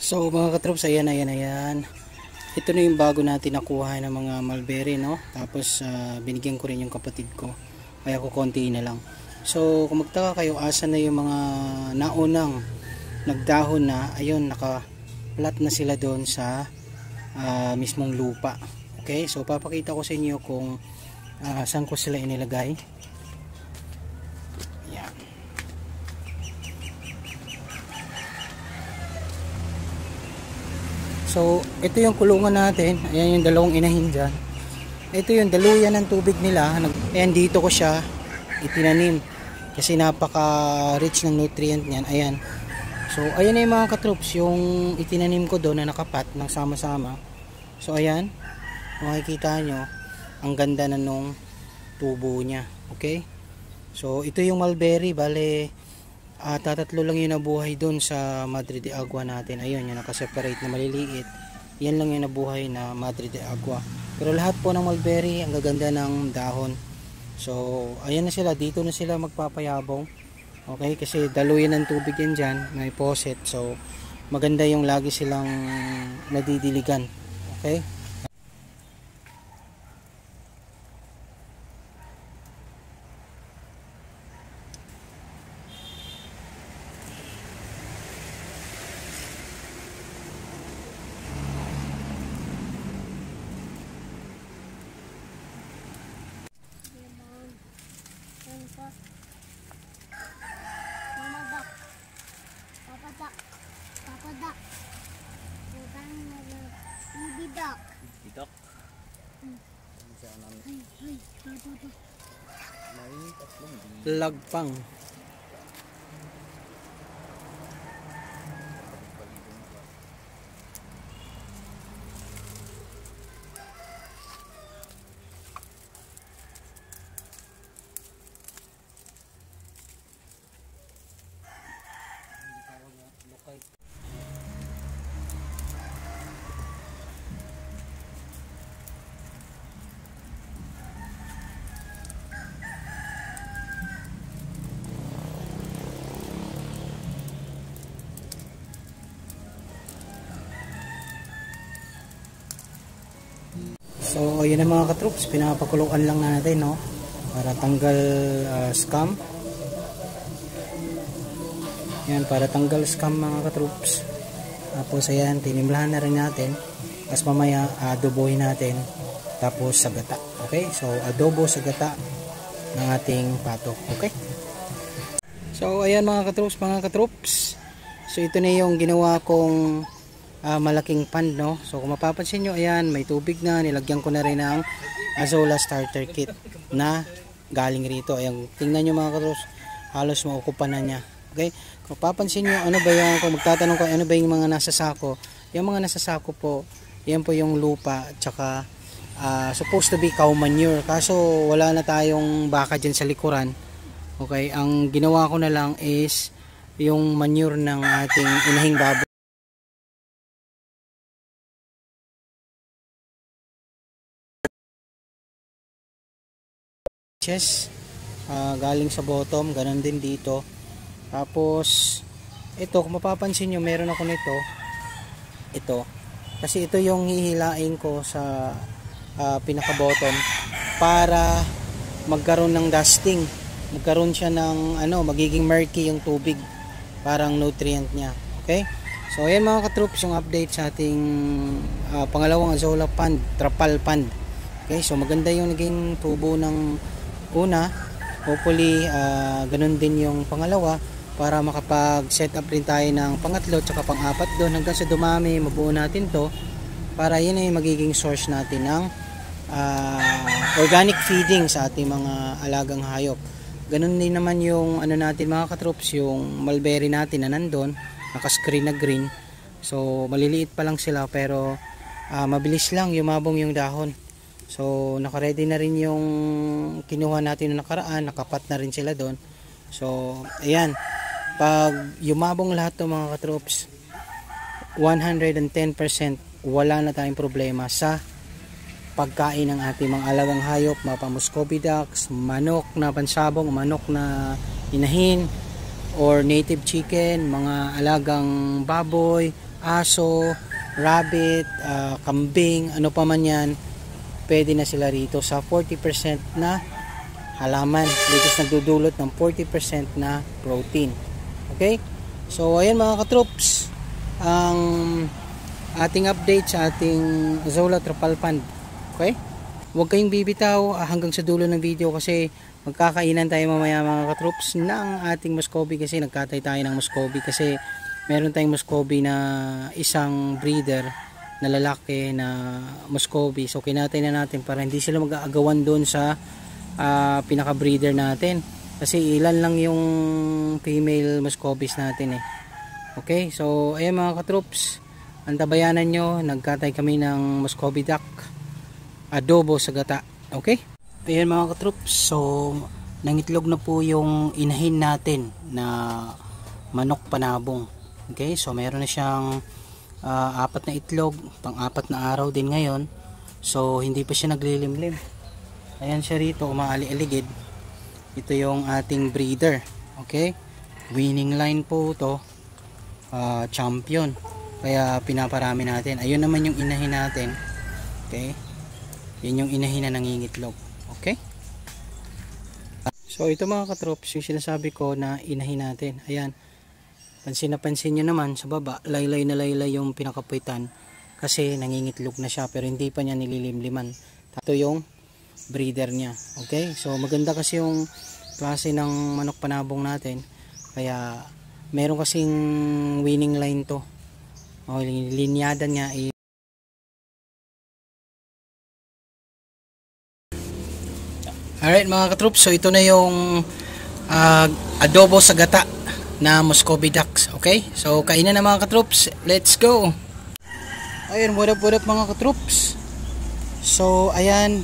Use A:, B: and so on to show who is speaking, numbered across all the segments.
A: So mga katrops, ayan. Ito na yung bago natin nakuha ng mga mulberry, no? Tapos binigyan ko rin yung kapatid ko. Kaya ko konti na lang. So kung magtaka kayo, asa na yung mga naunang nagdahon na, ayun, naka-plat na sila doon sa mismong lupa. Okay, so papakita ko sa inyo kung saan ko sila inilagay. Yan. So ito yung kulungan natin. Ayan yung dalawang inahin dyan. Ito yung daluyan ng tubig nila. Ayan, dito ko siya itinanim kasi napaka rich ng nutrient niyan. Ayan. So ayan na yung mga katroops, yung itinanim ko doon na nakapat ng sama-sama. So ayan, makikita nyo ang ganda na nung tubo niya. Okay, so ito yung mulberry. Bale tatatlo lang yung nabuhay doon sa Madre de Agua natin. Ayun, yung nakaseparate na maliliit, yan lang yung nabuhay na Madre de Agua. Pero lahat po ng mulberry ang gaganda ng dahon. So ayan na sila, dito na sila magpapayabong. Okay, kasi daluyan ng tubig yan dyan, may faucet. So maganda yung lagi silang nadidiligan. Okay,
B: Papadak. Bidok.
A: bidok. Lagpang. So yun ang mga katroops, pinapakuluan lang natin, no, para tanggal scum. Yan, para tanggal scum mga katroops. Tapos ayan, tinimlahan na rin natin. Tapos mamaya adobohin natin. Tapos sagata. Okay, so adobo sagata ng ating pato. Okay, so ayan mga katroops. So ito na yung ginawa kong malaking pan, no. So kung mapapansin nyo, ayan, may tubig na, nilagyan ko na rin ng Azolla starter kit na galing rito. Ayan, tingnan nyo mga katroops, halos maukupan na niya. Okay, kung mapapansin nyo, ano ba yung, kung magtatanong ko ano ba yung mga nasa sako, yung mga nasa sako po, yan po yung lupa, tsaka supposed to be cow manure, kaso wala na tayong baka dyan sa likuran. Okay, ang ginawa ko na lang is yung manure ng ating inahing baboy. Galing sa bottom, ganun din dito. Tapos ito, kung mapapansin nyo, meron ako nito, ito, kasi ito yung hihilain ko sa pinaka bottom para magkaroon ng dusting, magkaroon siya ng magiging murky yung tubig, parang nutrient niya. Okay, so ayan mga katroops, yung update sa ating pangalawang Azolla pond, trapal pond. Okay, so maganda yung naging tubo ng una. Hopefully ganun din yung pangalawa, para makapag set up rin tayo ng pangatlo tsaka pang-apat doon, hanggang sa dumami, mabuo natin to, para yun ay magiging source natin ng organic feeding sa ating mga alagang hayop. Ganun din naman yung natin mga katroops, yung mulberry natin na nandun, naka-screen na green. So maliliit pa lang sila, pero mabilis lang yumabong yung dahon. So naka-ready na rin yung kinuha natin na nakaraan, nakapat na rin sila doon. So ayan, pag yumabong lahat ng mga katroops, 110% wala na tayong problema sa pagkain ng ating mga alagang hayop, mga Muscovy ducks, manok na pansabong, manok na inahin, or native chicken, mga alagang baboy, aso, rabbit, kambing, ano pa man yan, pwede na sila rito sa 40% na halaman, which is nagdudulot ng 40% na protein. Okay? So ayan mga katroops, ang ating update sa ating Azolla Trapalpan. Okay? Huwag kayong bibitaw hanggang sa dulo ng video kasi magkakainan tayo mamaya mga katroops ng ating Muscovy, kasi nagkatay tayo ng Muscovy kasi meron tayong Muscovy na isang breeder na lalaki na Muscovy. So kinatay na natin para hindi sila mag-aagawan doon sa pinaka breeder natin kasi ilan lang yung female Muscovies natin eh. Okay, so ayan mga katroops, antabayanan nyo, nagkatay kami ng Muscovy duck adobo sa gata. Okay, ayan mga katroops, so nangitlog na po yung inahin natin na manok panabong. Okay, so meron na siyang 4 na itlog, pang-4 na araw din ngayon, so hindi pa siya naglilimlim. Ayan siya rito, umaali-aligid. Ito yung ating breeder. Okay, winning line po to, champion, kaya pinaparami natin. Ayun naman yung inahin natin. Okay, yun yung inahin na nangingitlog. Okay, so ito mga katroops, yung sinasabi ko na inahin natin. Ayan, pansin na pansin nyo naman sa baba, laylay na laylay yung pinakapitan kasi nangingitlog na siya pero hindi pa niya nililimliman. Ito yung breeder niya. Okay, so maganda kasi yung klase ng manok panabong natin, kaya meron kasing winning line to. Linyada niya ay alright mga katroops, so ito na yung adobo sa gata na Muscovy ducks. Okay, so kainan na mga katroops, let's go. Ayun, what up mga katroops. So ayan,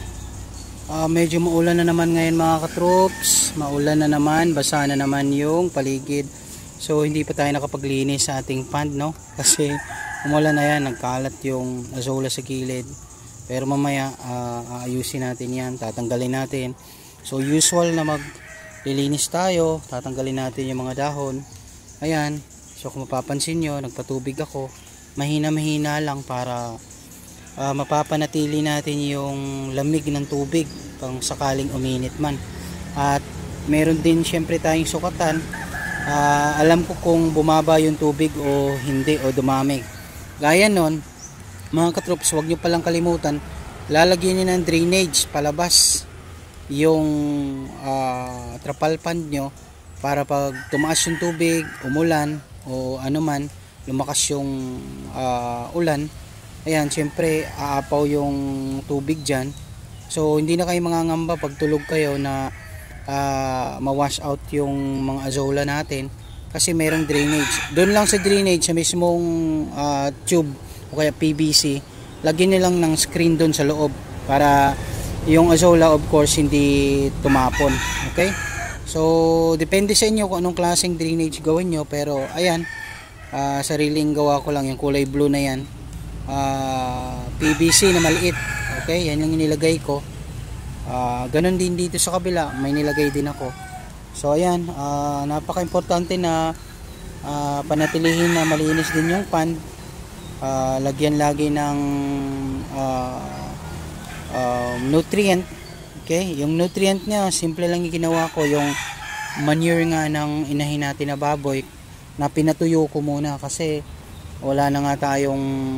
A: medyo maulan na naman ngayon mga katroops, maulan na naman, basa na naman yung paligid. So hindi pa tayo nakapaglinis sa ating pond, no, kasi umulan na yan, nagkalat yung Azolla sa gilid. Pero mamaya aayusin natin yan, tatanggalin natin. So usual na maglilinis tayo, tatanggalin natin yung mga dahon. Ayan, so kung mapapansin nyo, nagpatubig ako, mahina lang para mapapanatili natin yung lamig ng tubig pang sakaling uminit man. At meron din syempre tayong sukatan, alam ko kung bumaba yung tubig o hindi, o dumami. Gaya nun mga katroops, huwag nyo palang kalimutan, lalagyan nyo ng drainage palabas yung trapalpan nyo para pag tumaas yung tubig, umulan o anuman, lumakas yung ulan, ayan, syempre aapaw yung tubig dyan. So hindi na kayo mangangamba pag tulog kayo na ma-wash out yung mga Azolla natin kasi merong drainage. Doon lang sa drainage, sa mismong tube o kaya PVC, lagyan nyo lang ng screen doon sa loob para yung Azolla of course hindi tumapon. Okay, so depende sa inyo kung anong klaseng drainage gawin nyo, pero ayan, sariling gawa ko lang yung kulay blue na yan, PVC na maliit. Okay, yan yung nilagay ko. Ganun din dito sa kabila, may nilagay din ako. So ayan, napaka importante na panatilihin na malinis din yung pond. Lagyan lagi ng nutrient. Okay, yung nutrient niya simple lang yung ginawa ko, yung manure nga ng inahin natin na baboy na pinatuyo ko muna kasi wala na nga tayong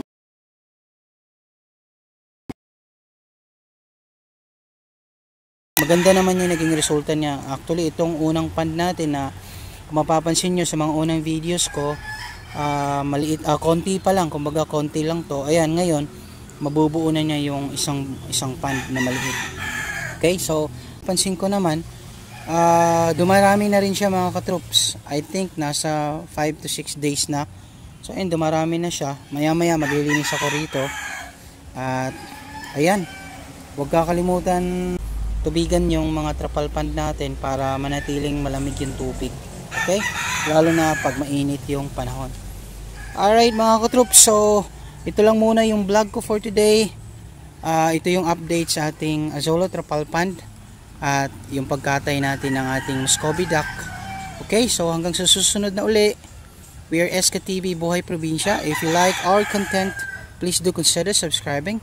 A: maganda naman yung naging resulta niya. Actually itong unang pond natin na kung mapapansin nyo sa mga unang videos ko, maliit, konti pa lang, kumbaga konti lang to. Ayan, ngayon mabubuo na niya yung isang pond na maliit. Okay, so pansin ko naman dumarami na rin siya mga katroops. I think nasa 5 to 6 days na. So ayun, dumarami na siya. Maya maya maglilinis ako rito. At ayan, huwag kakalimutan tubigan yung mga trapalpan natin para manatiling malamig yung tubig. Okay, lalo na pag mainit yung panahon. Alright mga katroops, so ito lang muna yung vlog ko for today. Ito yung update sa ating Azolla Trapalpan at yung pagkatay natin ng ating Muscovy duck. Okay, so hanggang sa susunod na uli, We are SKTV Buhay Probinsya. If you like our content, please do consider subscribing.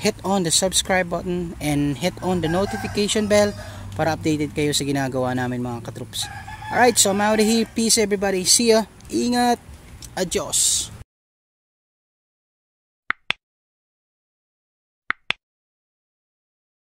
A: Hit on the subscribe button and hit on the notification bell para updated kayo sa ginagawa namin mga katroops. Alright, so I'm out of here. Peace everybody. See ya. Ingat. Adios.